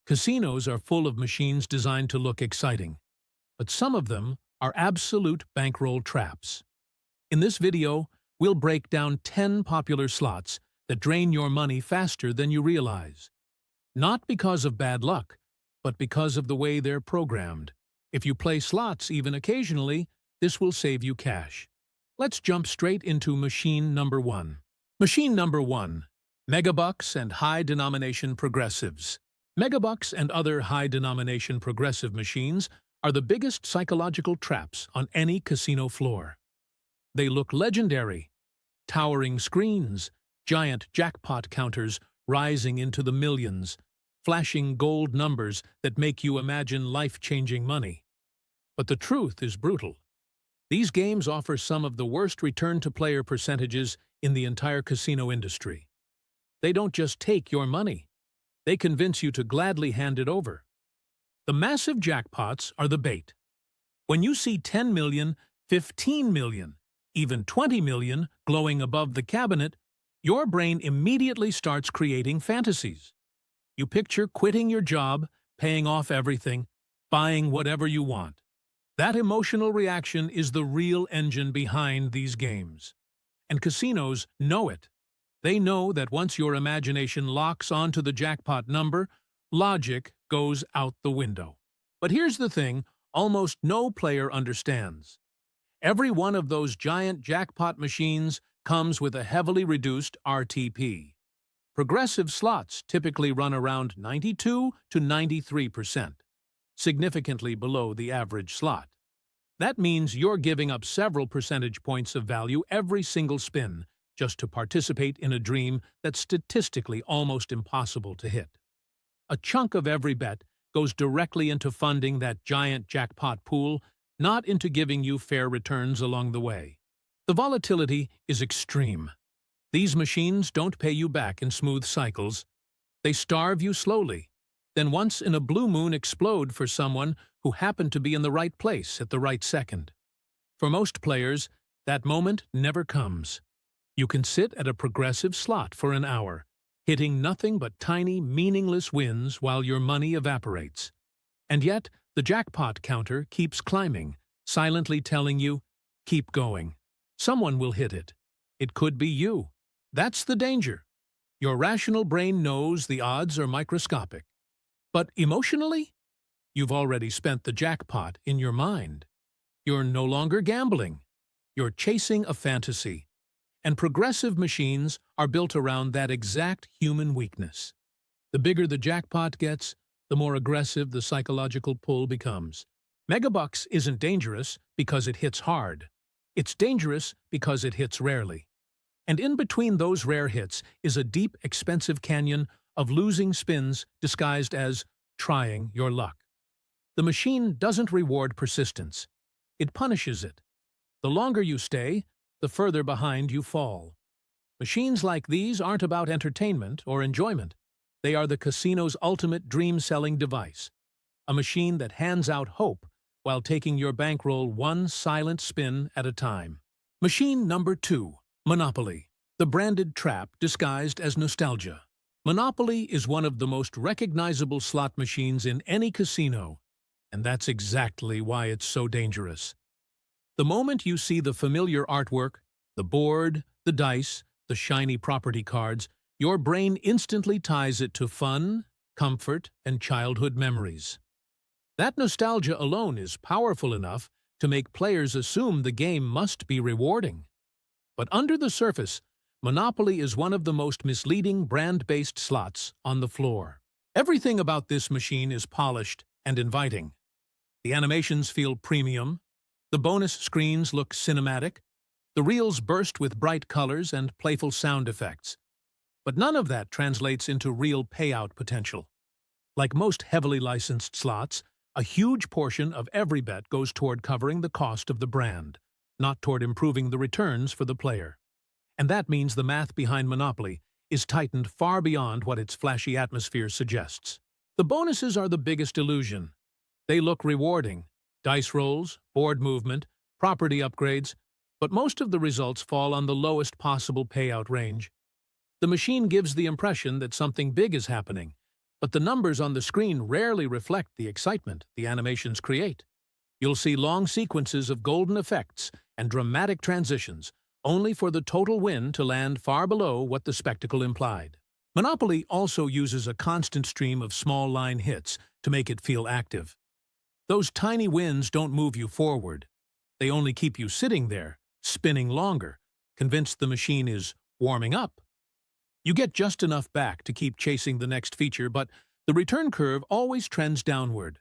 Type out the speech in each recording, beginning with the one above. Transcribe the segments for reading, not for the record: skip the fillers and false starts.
Casinos are full of machines designed to look exciting, but some of them are absolute bankroll traps. In this video, we'll break down 10 popular slots that drain your money faster than you realize. Not because of bad luck, but because of the way they're programmed. If you play slots even occasionally, this will save you cash. Let's jump straight into machine number 1. Machine number 1. Megabucks and high-denomination progressives. Megabucks and other high-denomination progressive machines are the biggest psychological traps on any casino floor. They look legendary. Towering screens, giant jackpot counters rising into the millions, flashing gold numbers that make you imagine life-changing money. But the truth is brutal. These games offer some of the worst return-to-player percentages in the entire casino industry. They don't just take your money. They convince you to gladly hand it over. The massive jackpots are the bait. When you see 10 million, 15 million, even 20 million glowing above the cabinet, your brain immediately starts creating fantasies. You picture quitting your job, paying off everything, buying whatever you want. That emotional reaction is the real engine behind these games. And casinos know it. They know that once your imagination locks onto the jackpot number, logic goes out the window. But here's the thing almost no player understands. Every one of those giant jackpot machines comes with a heavily reduced RTP. Progressive slots typically run around 92 to 93%, significantly below the average slot. That means you're giving up several percentage points of value every single spin just to participate in a dream that's statistically almost impossible to hit. A chunk of every bet goes directly into funding that giant jackpot pool, not into giving you fair returns along the way. The volatility is extreme. These machines don't pay you back in smooth cycles. They starve you slowly, then once in a blue moon explode for someone who happened to be in the right place at the right second. For most players, that moment never comes. You can sit at a progressive slot for an hour, hitting nothing but tiny, meaningless wins while your money evaporates. And yet, the jackpot counter keeps climbing, silently telling you, keep going. Someone will hit it. It could be you. That's the danger. Your rational brain knows the odds are microscopic. But emotionally, you've already spent the jackpot in your mind. You're no longer gambling. You're chasing a fantasy. And progressive machines are built around that exact human weakness. The bigger the jackpot gets, the more aggressive the psychological pull becomes. Megabucks isn't dangerous because it hits hard. It's dangerous because it hits rarely. And in between those rare hits is a deep, expensive canyon of losing spins disguised as trying your luck. The machine doesn't reward persistence. It punishes it. The longer you stay, the further behind you fall. Machines like these aren't about entertainment or enjoyment. They are the casino's ultimate dream-selling device. A machine that hands out hope while taking your bankroll one silent spin at a time. Machine number 2. Monopoly. The branded trap disguised as nostalgia. Monopoly is one of the most recognizable slot machines in any casino, and that's exactly why it's so dangerous. The moment you see the familiar artwork, the board, the dice, the shiny property cards, your brain instantly ties it to fun, comfort, and childhood memories. That nostalgia alone is powerful enough to make players assume the game must be rewarding. But under the surface, Monopoly is one of the most misleading brand-based slots on the floor. Everything about this machine is polished and inviting. The animations feel premium. The bonus screens look cinematic. The reels burst with bright colors and playful sound effects. But none of that translates into real payout potential. Like most heavily licensed slots, a huge portion of every bet goes toward covering the cost of the brand, not toward improving the returns for the player. And that means the math behind Monopoly is tightened far beyond what its flashy atmosphere suggests. The bonuses are the biggest illusion. They look rewarding. Dice rolls, board movement, property upgrades, but most of the results fall on the lowest possible payout range. The machine gives the impression that something big is happening, But the numbers on the screen rarely reflect the excitement the animations create. You'll see long sequences of golden effects and dramatic transitions, only for the total win to land far below what the spectacle implied. Monopoly also uses a constant stream of small line hits to make it feel active. Those tiny wins don't move you forward. They only keep you sitting there, spinning longer, convinced the machine is warming up. You get just enough back to keep chasing the next feature, but the return curve always trends downward.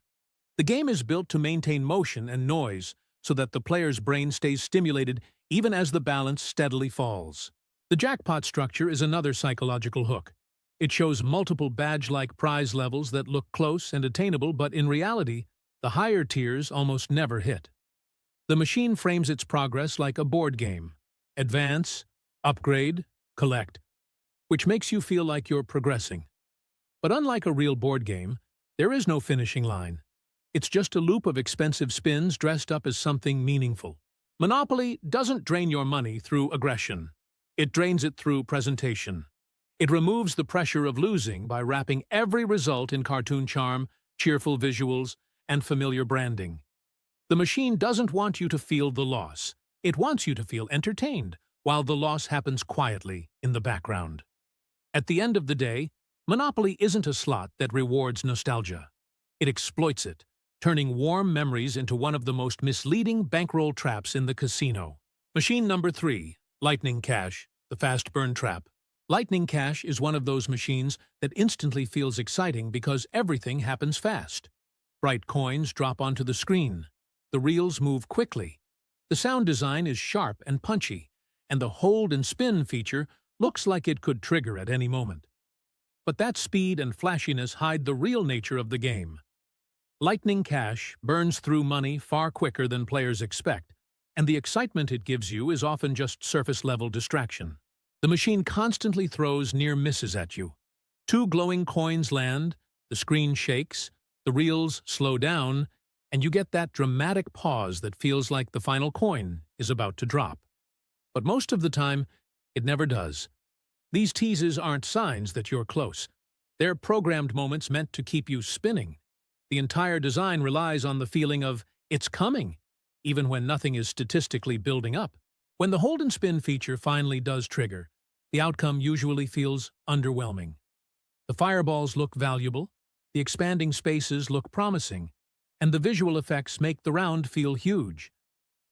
The game is built to maintain motion and noise so that the player's brain stays stimulated even as the balance steadily falls. The jackpot structure is another psychological hook. It shows multiple badge-like prize levels that look close and attainable, but in reality, the higher tiers almost never hit. The machine frames its progress like a board game. Advance, upgrade, collect, which makes you feel like you're progressing. But unlike a real board game, there is no finishing line. It's just a loop of expensive spins dressed up as something meaningful. Monopoly doesn't drain your money through aggression. It drains it through presentation. It removes the pressure of losing by wrapping every result in cartoon charm, cheerful visuals, and familiar branding. The machine doesn't want you to feel the loss. It wants you to feel entertained, while the loss happens quietly in the background. At the end of the day, Monopoly isn't a slot that rewards nostalgia. It exploits it, turning warm memories into one of the most misleading bankroll traps in the casino. Machine number 3, Lightning Cash, the fast burn trap. Lightning Cash is one of those machines that instantly feels exciting because everything happens fast. Bright coins drop onto the screen. The reels move quickly. The sound design is sharp and punchy, and the hold and spin feature looks like it could trigger at any moment. But that speed and flashiness hide the real nature of the game. Lightning Cash burns through money far quicker than players expect, and the excitement it gives you is often just surface-level distraction. The machine constantly throws near misses at you. 2 glowing coins land, the screen shakes, the reels slow down, and you get that dramatic pause that feels like the final coin is about to drop. But most of the time, it never does. These teases aren't signs that you're close. They're programmed moments meant to keep you spinning. The entire design relies on the feeling of, it's coming, even when nothing is statistically building up. When the hold and spin feature finally does trigger, the outcome usually feels underwhelming. The fireballs look valuable, the expanding spaces look promising, and the visual effects make the round feel huge.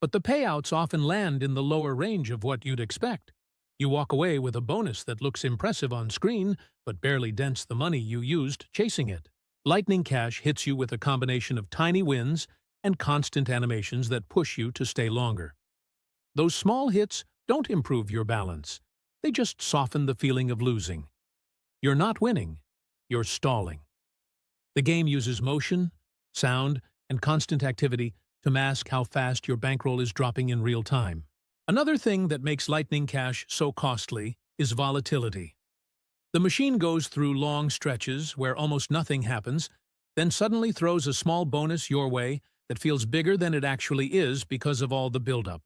But the payouts often land in the lower range of what you'd expect. You walk away with a bonus that looks impressive on screen, but barely dents the money you used chasing it. Lightning Cash hits you with a combination of tiny wins and constant animations that push you to stay longer. Those small hits don't improve your balance. They just soften the feeling of losing. You're not winning, you're stalling. The game uses motion, sound, and constant activity to mask how fast your bankroll is dropping in real time. Another thing that makes Lightning Cash so costly is volatility. The machine goes through long stretches where almost nothing happens, then suddenly throws a small bonus your way that feels bigger than it actually is because of all the buildup.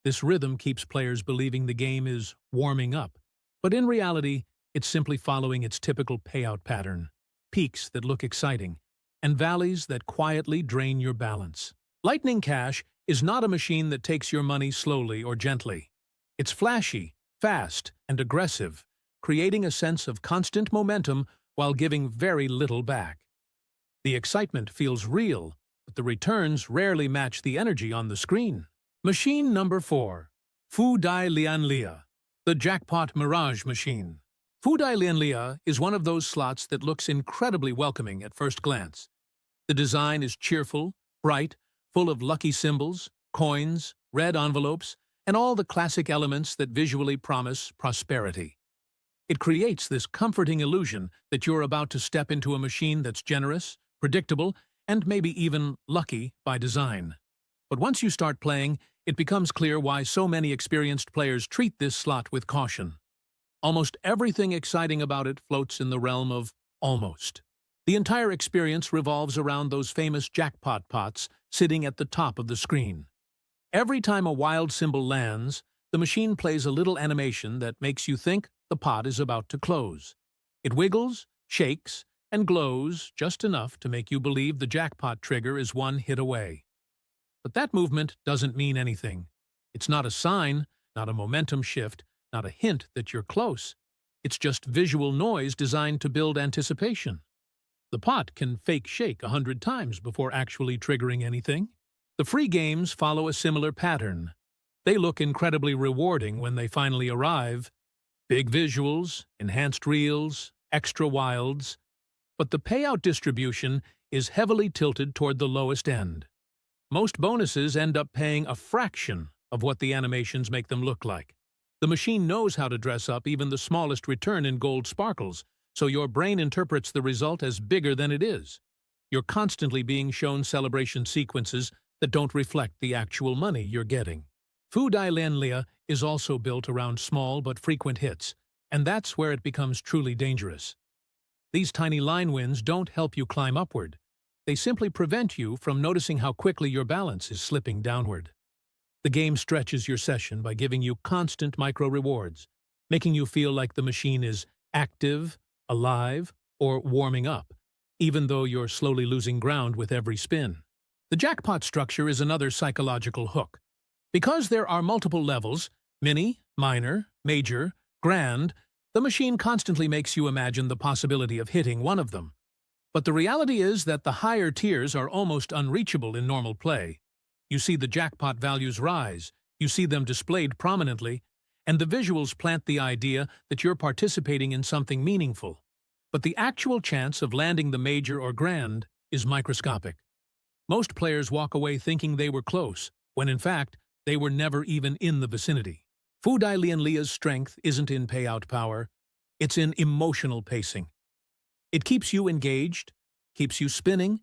This rhythm keeps players believing the game is warming up, but in reality, it's simply following its typical payout pattern: peaks that look exciting, and valleys that quietly drain your balance. Lightning Cash is not a machine that takes your money slowly or gently. It's flashy, fast, and aggressive, creating a sense of constant momentum while giving very little back. The excitement feels real, but the returns rarely match the energy on the screen. Machine number 4, Fu Dai Lian Lia, the Jackpot Mirage Machine. Fu Dai Lian Lia is one of those slots that looks incredibly welcoming at first glance. The design is cheerful, bright, full of lucky symbols, coins, red envelopes, and all the classic elements that visually promise prosperity. It creates this comforting illusion that you're about to step into a machine that's generous, predictable, and maybe even lucky by design. But once you start playing, it becomes clear why so many experienced players treat this slot with caution. Almost everything exciting about it floats in the realm of almost. The entire experience revolves around those famous jackpot pots sitting at the top of the screen. Every time a wild symbol lands, the machine plays a little animation that makes you think the pot is about to close. It wiggles, shakes, and glows just enough to make you believe the jackpot trigger is one hit away. But that movement doesn't mean anything. It's not a sign, not a momentum shift, not a hint that you're close. It's just visual noise designed to build anticipation. The pot can fake shake 100 times before actually triggering anything. The free games follow a similar pattern. They look incredibly rewarding when they finally arrive. Big visuals, enhanced reels, extra wilds. But the payout distribution is heavily tilted toward the lowest end. Most bonuses end up paying a fraction of what the animations make them look like. The machine knows how to dress up even the smallest return in gold sparkles, so your brain interprets the result as bigger than it is. You're constantly being shown celebration sequences that don't reflect the actual money you're getting. Fu Dai Lian Lia is also built around small but frequent hits, and that's where it becomes truly dangerous. These tiny line wins don't help you climb upward. They simply prevent you from noticing how quickly your balance is slipping downward. The game stretches your session by giving you constant micro-rewards, making you feel like the machine is active, alive, or warming up, even though you're slowly losing ground with every spin. The jackpot structure is another psychological hook. Because there are multiple levels, mini, minor, major, grand, the machine constantly makes you imagine the possibility of hitting one of them. But the reality is that the higher tiers are almost unreachable in normal play. You see the jackpot values rise, you see them displayed prominently, and the visuals plant the idea that you're participating in something meaningful. But the actual chance of landing the major or grand is microscopic. Most players walk away thinking they were close, when in fact, they were never even in the vicinity. Fu Dai Lian Lia's strength isn't in payout power, it's in emotional pacing. It keeps you engaged, keeps you spinning,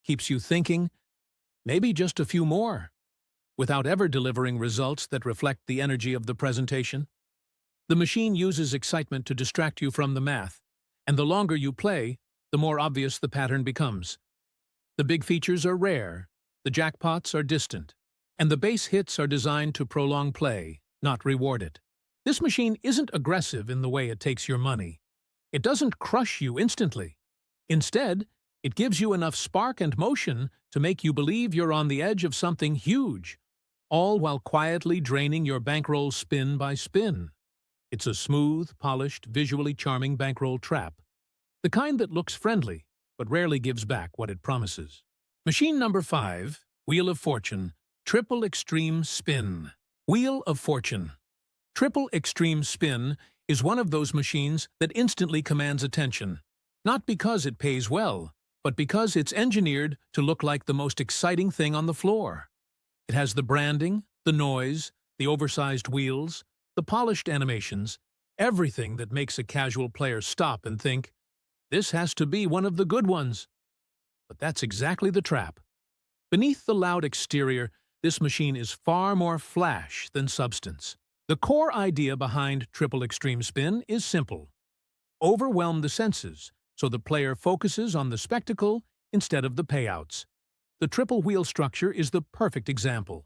keeps you thinking, maybe just a few more, without ever delivering results that reflect the energy of the presentation. The machine uses excitement to distract you from the math, and the longer you play, the more obvious the pattern becomes. The big features are rare, the jackpots are distant, and the base hits are designed to prolong play, not reward it. This machine isn't aggressive in the way it takes your money. It doesn't crush you instantly. Instead, it gives you enough spark and motion to make you believe you're on the edge of something huge, all while quietly draining your bankroll spin by spin. It's a smooth, polished, visually charming bankroll trap, the kind that looks friendly, but rarely gives back what it promises. Machine number 5, Wheel of Fortune, Triple Extreme Spin. Wheel of Fortune. Triple Extreme Spin is one of those machines that instantly commands attention, not because it pays well, but because it's engineered to look like the most exciting thing on the floor. It has the branding, the noise, the oversized wheels, the polished animations, everything that makes a casual player stop and think, this has to be one of the good ones. But that's exactly the trap. Beneath the loud exterior, this machine is far more flash than substance. The core idea behind Triple Extreme Spin is simple. Overwhelm the senses, so the player focuses on the spectacle instead of the payouts. The triple wheel structure is the perfect example.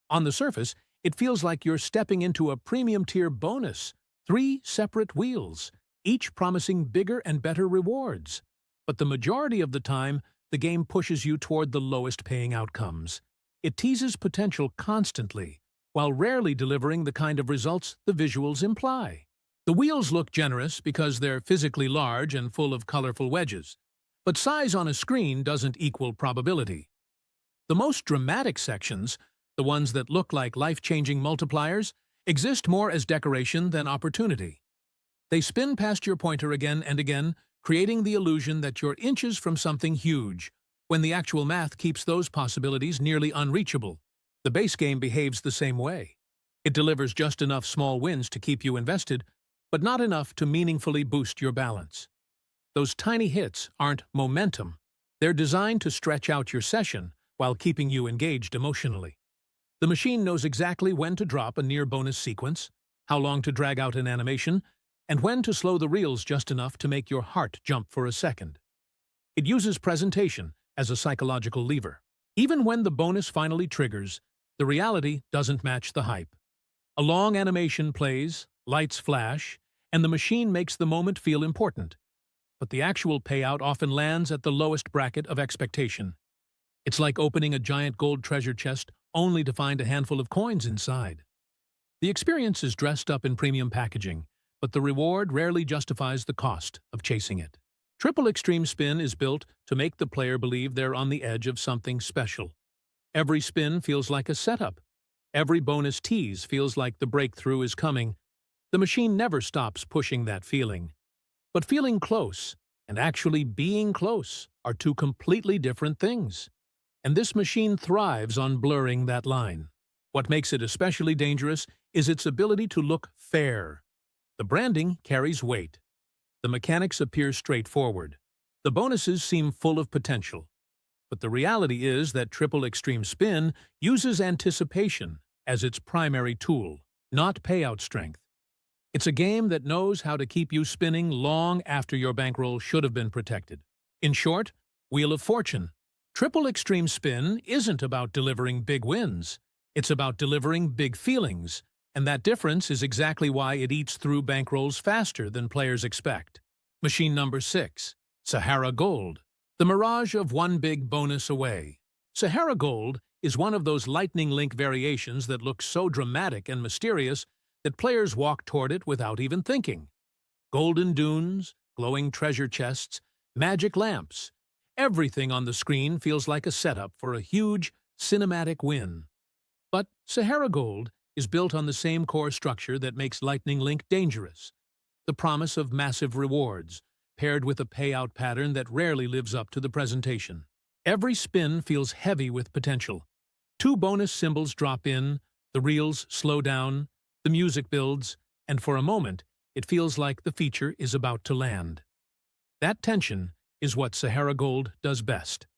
On the surface, it feels like you're stepping into a premium tier bonus, 3 separate wheels, each promising bigger and better rewards. But the majority of the time, the game pushes you toward the lowest paying outcomes. It teases potential constantly, while rarely delivering the kind of results the visuals imply. The wheels look generous because they're physically large and full of colorful wedges, but size on a screen doesn't equal probability. The most dramatic sections, the ones that look like life-changing multipliers, exist more as decoration than opportunity. They spin past your pointer again and again, creating the illusion that you're inches from something huge, when the actual math keeps those possibilities nearly unreachable. The base game behaves the same way. It delivers just enough small wins to keep you invested, but not enough to meaningfully boost your balance. Those tiny hits aren't momentum. They're designed to stretch out your session while keeping you engaged emotionally. The machine knows exactly when to drop a near-bonus sequence, how long to drag out an animation, and when to slow the reels just enough to make your heart jump for a second. It uses presentation as a psychological lever. Even when the bonus finally triggers, the reality doesn't match the hype. A long animation plays, lights flash, and the machine makes the moment feel important. but the actual payout often lands at the lowest bracket of expectation. It's like opening a giant gold treasure chest only to find a handful of coins inside. The experience is dressed up in premium packaging, but the reward rarely justifies the cost of chasing it. Triple Extreme Spin is built to make the player believe they're on the edge of something special. Every spin feels like a setup. Every bonus tease feels like the breakthrough is coming. The machine never stops pushing that feeling. But feeling close and actually being close are two completely different things. And this machine thrives on blurring that line. What makes it especially dangerous is its ability to look fair. The branding carries weight. The mechanics appear straightforward. The bonuses seem full of potential. But the reality is that Triple Extreme Spin uses anticipation as its primary tool, not payout strength. It's a game that knows how to keep you spinning long after your bankroll should have been protected. In short, Wheel of Fortune. Triple Extreme Spin isn't about delivering big wins. It's about delivering big feelings, and that difference is exactly why it eats through bankrolls faster than players expect. Machine number 6. Sahara Gold. The mirage of one big bonus away. Sahara Gold is one of those lightning link variations that looks so dramatic and mysterious that players walk toward it without even thinking. Golden dunes, glowing treasure chests, magic lamps. Everything on the screen feels like a setup for a huge, cinematic win. But Sahara Gold is built on the same core structure that makes Lightning Link dangerous. The promise of massive rewards, paired with a payout pattern that rarely lives up to the presentation. Every spin feels heavy with potential. 2 bonus symbols drop in, the reels slow down, the music builds, and for a moment, it feels like the feature is about to land. That tension is what Sahara Gold does best.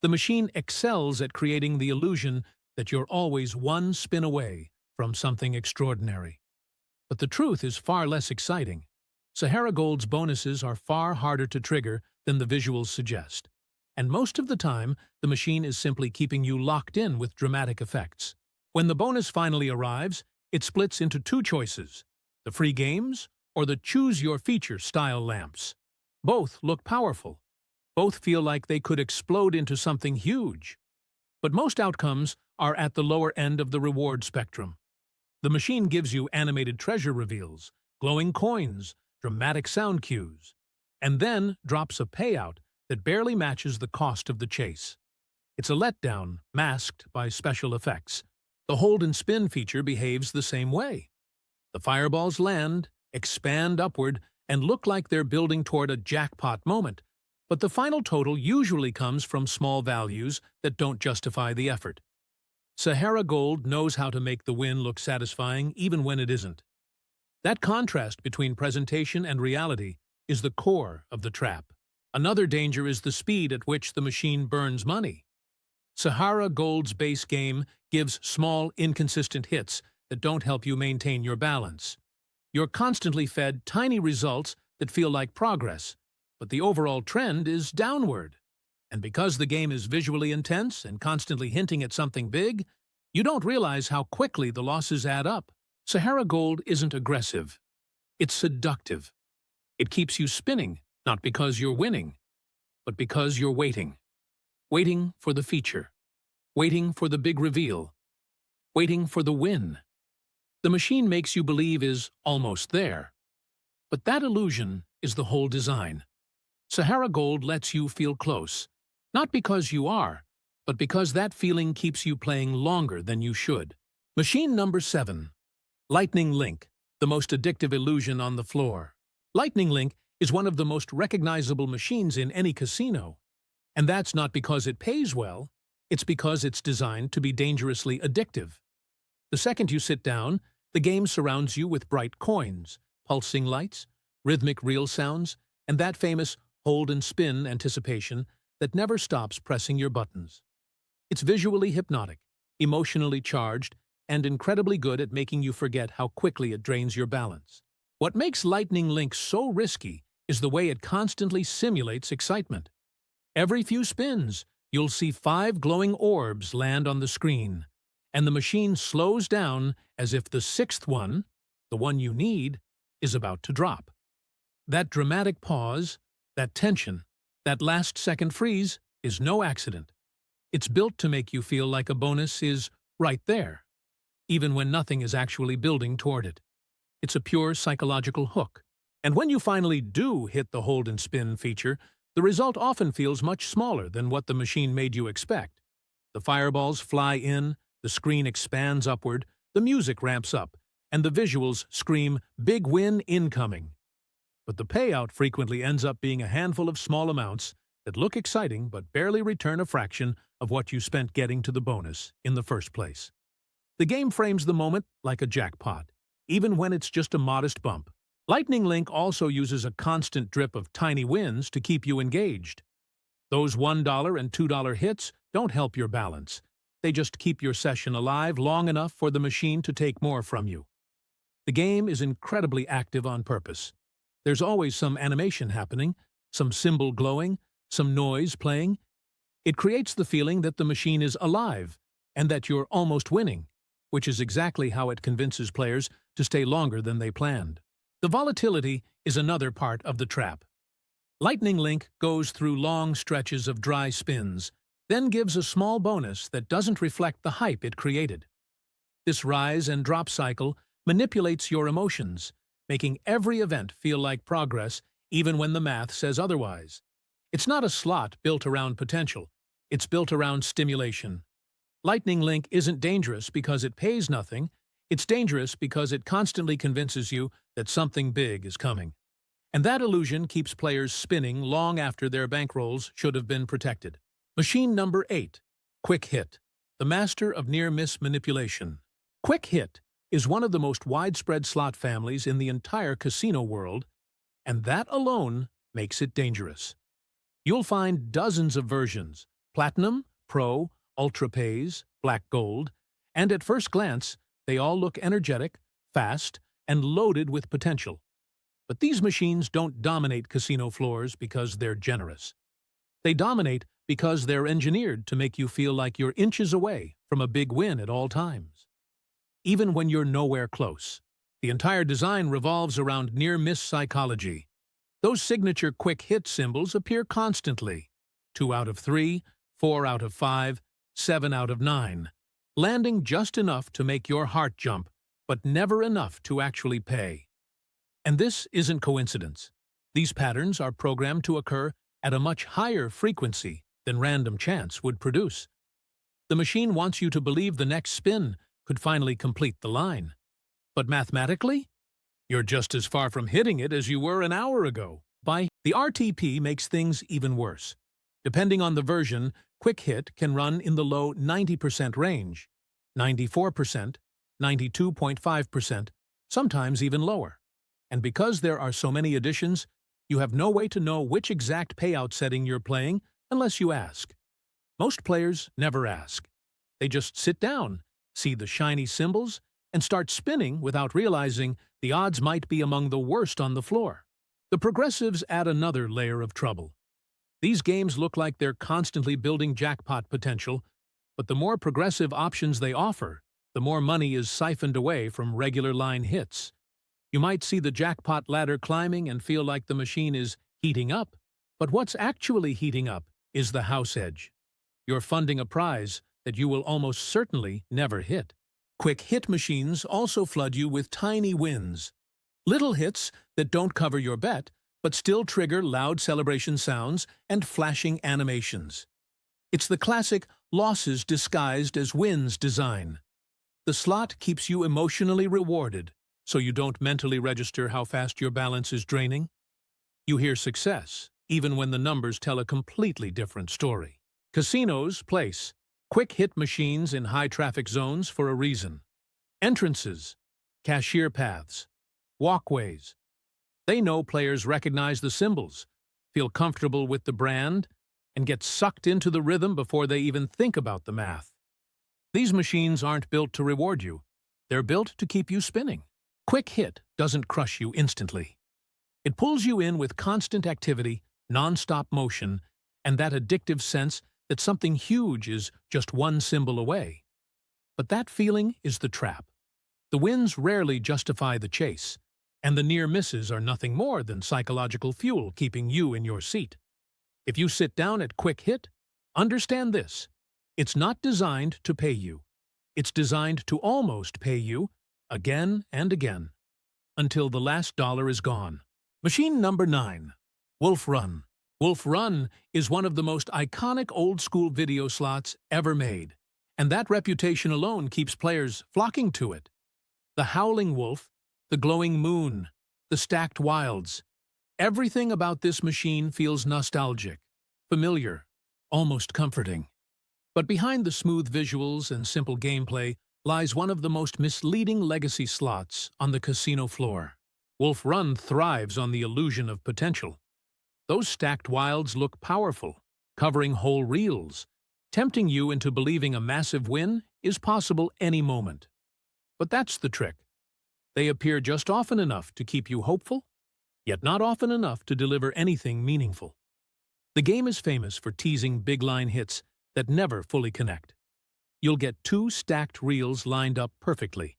The machine excels at creating the illusion that you're always one spin away from something extraordinary. But the truth is far less exciting. Sahara Gold's bonuses are far harder to trigger than the visuals suggest. And most of the time, the machine is simply keeping you locked in with dramatic effects. When the bonus finally arrives, it splits into 2 choices: the free games or the choose-your-feature style lamps. Both look powerful. Both feel like they could explode into something huge. But most outcomes are at the lower end of the reward spectrum. The machine gives you animated treasure reveals, glowing coins, dramatic sound cues, and then drops a payout that barely matches the cost of the chase. It's a letdown masked by special effects. The hold and spin feature behaves the same way. The fireballs land, expand upward, and look like they're building toward a jackpot moment, but the final total usually comes from small values that don't justify the effort. Sahara Gold knows how to make the win look satisfying even when it isn't. That contrast between presentation and reality is the core of the trap. Another danger is the speed at which the machine burns money. Sahara Gold's base game gives small, inconsistent hits that don't help you maintain your balance. You're constantly fed tiny results that feel like progress, but the overall trend is downward. And because the game is visually intense and constantly hinting at something big, you don't realize how quickly the losses add up. Sahara Gold isn't aggressive. It's seductive. It keeps you spinning, not because you're winning, but because you're waiting. Waiting for the feature. Waiting for the big reveal. Waiting for the win. The machine makes you believe is almost there. But that illusion is the whole design. Sahara Gold lets you feel close, not because you are, but because that feeling keeps you playing longer than you should. Machine number 7. Lightning Link, the most addictive illusion on the floor. Lightning Link is one of the most recognizable machines in any casino. And that's not because it pays well, it's because it's designed to be dangerously addictive. The second you sit down, the game surrounds you with bright coins, pulsing lights, rhythmic reel sounds, and that famous hold and spin anticipation that never stops pressing your buttons. It's visually hypnotic, emotionally charged, and incredibly good at making you forget how quickly it drains your balance. What makes Lightning Link so risky is the way it constantly simulates excitement. Every few spins, you'll see 5 glowing orbs land on the screen, and the machine slows down as if the 6th one, the one you need, is about to drop. That dramatic pause, That tension, that last-second freeze, is no accident. It's built to make you feel like a bonus is right there, even when nothing is actually building toward it. It's a pure psychological hook. And when you finally do hit the hold and spin feature, the result often feels much smaller than what the machine made you expect. The fireballs fly in, the screen expands upward, the music ramps up, and the visuals scream, "Big win incoming." But the payout frequently ends up being a handful of small amounts that look exciting but barely return a fraction of what you spent getting to the bonus in the first place. The game frames the moment like a jackpot, even when it's just a modest bump. Lightning Link also uses a constant drip of tiny wins to keep you engaged. Those $1 and $2 hits don't help your balance. They just keep your session alive long enough for the machine to take more from you. The game is incredibly active on purpose. There's always some animation happening, some symbol glowing, some noise playing. It creates the feeling that the machine is alive and that you're almost winning, which is exactly how it convinces players to stay longer than they planned. The volatility is another part of the trap. Lightning Link goes through long stretches of dry spins, then gives a small bonus that doesn't reflect the hype it created. This rise and drop cycle manipulates your emotions, making every event feel like progress even when the math says otherwise. It's not a slot built around potential, it's built around stimulation. Lightning Link isn't dangerous because it pays nothing, it's dangerous because it constantly convinces you that something big is coming. And that illusion keeps players spinning long after their bankrolls should have been protected. Machine number 8. Quick Hit, the master of near-miss manipulation. Quick Hit is one of the most widespread slot families in the entire casino world, and that alone makes it dangerous. You'll find dozens of versions: Platinum, Pro, Ultra Pays, Black Gold, and at first glance, they all look energetic, fast, and loaded with potential. But these machines don't dominate casino floors because they're generous. They dominate because they're engineered to make you feel like you're inches away from a big win at all times, even when you're nowhere close. The entire design revolves around near-miss psychology. Those signature quick hit symbols appear constantly: 2 out of 3, 4 out of 5, 7 out of 9, landing just enough to make your heart jump, but never enough to actually pay. And this isn't coincidence. These patterns are programmed to occur at a much higher frequency than random chance would produce. The machine wants you to believe the next spin could finally complete the line. But mathematically, you're just as far from hitting it as you were an hour ago. The RTP makes things even worse. Depending on the version, Quick Hit can run in the low 90% range, 94%, 92.5%, sometimes even lower. And because there are so many additions, you have no way to know which exact payout setting you're playing unless you ask. Most players never ask. They just sit down, see the shiny symbols, and start spinning without realizing the odds might be among the worst on the floor. The progressives add another layer of trouble. These games look like they're constantly building jackpot potential, but the more progressive options they offer, the more money is siphoned away from regular line hits. You might see the jackpot ladder climbing and feel like the machine is heating up, but what's actually heating up is the house edge. You're funding a prize that you will almost certainly never hit. Quick hit machines also flood you with tiny wins. Little hits that don't cover your bet, but still trigger loud celebration sounds and flashing animations. It's the classic losses disguised as wins design. The slot keeps you emotionally rewarded, so you don't mentally register how fast your balance is draining. You hear success, even when the numbers tell a completely different story. Casinos place quick hit machines in high-traffic zones for a reason. Entrances, cashier paths, walkways. They know players recognize the symbols, feel comfortable with the brand, and get sucked into the rhythm before they even think about the math. These machines aren't built to reward you. They're built to keep you spinning. Quick hit doesn't crush you instantly. It pulls you in with constant activity, non-stop motion, and that addictive sense that something huge is just one symbol away. But that feeling is the trap. The wins rarely justify the chase. And the near misses are nothing more than psychological fuel keeping you in your seat. If you sit down at quick hit, understand this. It's not designed to pay you. It's designed to almost pay you again and again until the last dollar is gone. Machine number 9. Wolf Run. Wolf Run is one of the most iconic old-school video slots ever made, and that reputation alone keeps players flocking to it. The howling wolf, the glowing moon, the stacked wilds. Everything about this machine feels nostalgic, familiar, almost comforting. But behind the smooth visuals and simple gameplay lies one of the most misleading legacy slots on the casino floor. Wolf Run thrives on the illusion of potential. Those stacked wilds look powerful, covering whole reels, tempting you into believing a massive win is possible any moment. But that's the trick. They appear just often enough to keep you hopeful, yet not often enough to deliver anything meaningful. The game is famous for teasing big-line hits that never fully connect. You'll get 2 stacked reels lined up perfectly,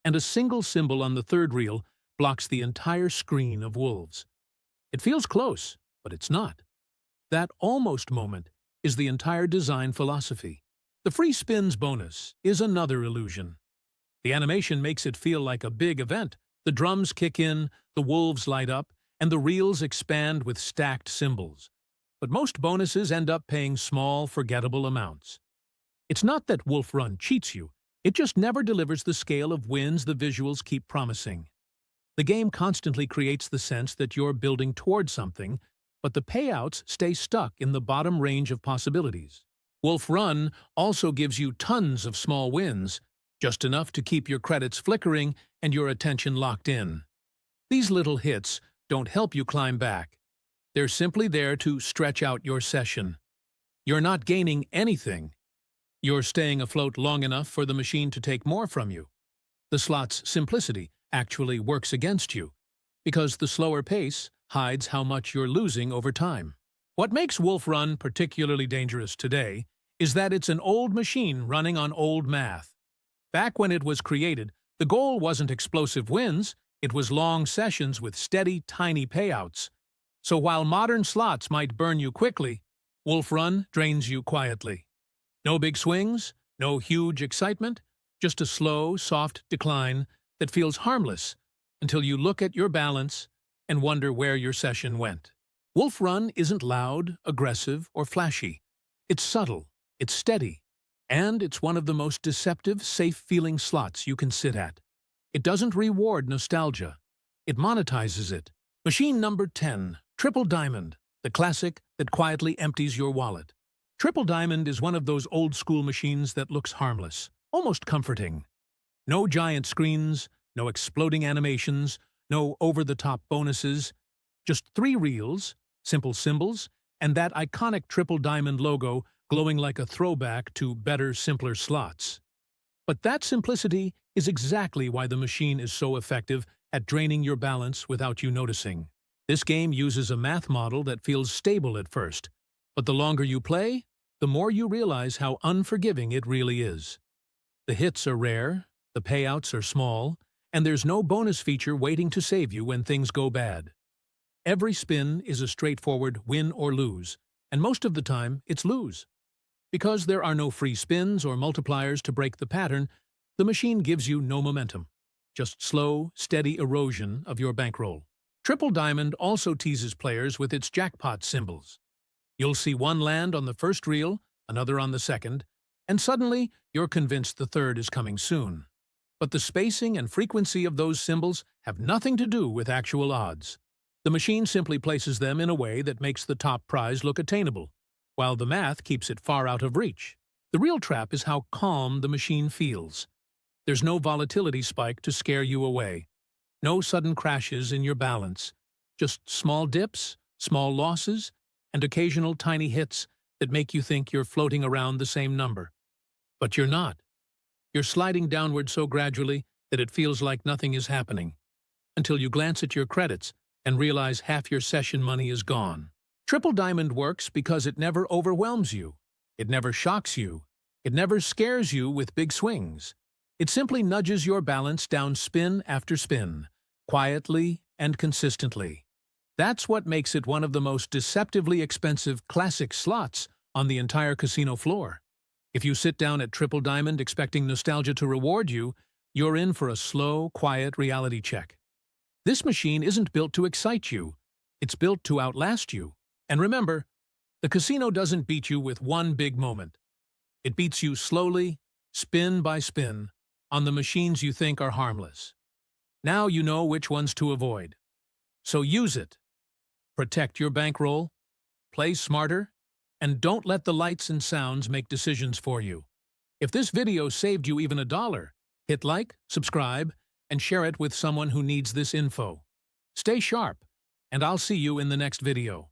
and a single symbol on the third reel blocks the entire screen of wolves. It feels close, but it's not. That almost moment is the entire design philosophy. The free spins bonus is another illusion. The animation makes it feel like a big event. The drums kick in, the wolves light up, and the reels expand with stacked symbols. But most bonuses end up paying small, forgettable amounts. It's not that Wolf Run cheats you, it just never delivers the scale of wins the visuals keep promising. The game constantly creates the sense that you're building towards something, but the payouts stay stuck in the bottom range of possibilities. Wolf Run also gives you tons of small wins, just enough to keep your credits flickering and your attention locked in. These little hits don't help you climb back. They're simply there to stretch out your session. You're not gaining anything. You're staying afloat long enough for the machine to take more from you. The slot's simplicity actually works against you, because the slower pace hides how much you're losing over time. What makes Wolf Run particularly dangerous today is that it's an old machine running on old math. Back when it was created, the goal wasn't explosive wins, it was long sessions with steady, tiny payouts. So while modern slots might burn you quickly, Wolf Run drains you quietly. No big swings, no huge excitement, just a slow, soft decline that feels harmless until you look at your balance and wonder where your session went. Wolf Run isn't loud, aggressive, or flashy. It's subtle, it's steady, and it's one of the most deceptive, safe-feeling slots you can sit at. It doesn't reward nostalgia. It monetizes it. Machine number 10. Triple Diamond, the classic that quietly empties your wallet. Triple Diamond is one of those old-school machines that looks harmless, almost comforting. No giant screens, no exploding animations, no over-the-top bonuses, just 3 reels, simple symbols, and that iconic Triple Diamond logo glowing like a throwback to better, simpler slots. But that simplicity is exactly why the machine is so effective at draining your balance without you noticing. This game uses a math model that feels stable at first, but the longer you play, the more you realize how unforgiving it really is. The hits are rare, the payouts are small, and there's no bonus feature waiting to save you when things go bad. Every spin is a straightforward win or lose, and most of the time it's lose. Because there are no free spins or multipliers to break the pattern, the machine gives you no momentum, just slow, steady erosion of your bankroll. Triple Diamond also teases players with its jackpot symbols. You'll see one land on the first reel, another on the second, and suddenly you're convinced the third is coming soon. But the spacing and frequency of those symbols have nothing to do with actual odds. The machine simply places them in a way that makes the top prize look attainable, while the math keeps it far out of reach. The real trap is how calm the machine feels. There's no volatility spike to scare you away. No sudden crashes in your balance, just small dips, small losses, and occasional tiny hits that make you think you're floating around the same number. But you're not. You're sliding downward so gradually that it feels like nothing is happening, until you glance at your credits and realize half your session money is gone. Triple Diamond works because it never overwhelms you. It never shocks you. It never scares you with big swings. It simply nudges your balance down spin after spin, quietly and consistently. That's what makes it one of the most deceptively expensive classic slots on the entire casino floor. If you sit down at Triple Diamond expecting nostalgia to reward you, you're in for a slow, quiet reality check. This machine isn't built to excite you. It's built to outlast you. And remember, the casino doesn't beat you with one big moment. It beats you slowly, spin by spin, on the machines you think are harmless. Now you know which ones to avoid. So use it. Protect your bankroll, play smarter, and don't let the lights and sounds make decisions for you. If this video saved you even $1, hit like, subscribe, and share it with someone who needs this info. Stay sharp, and I'll see you in the next video.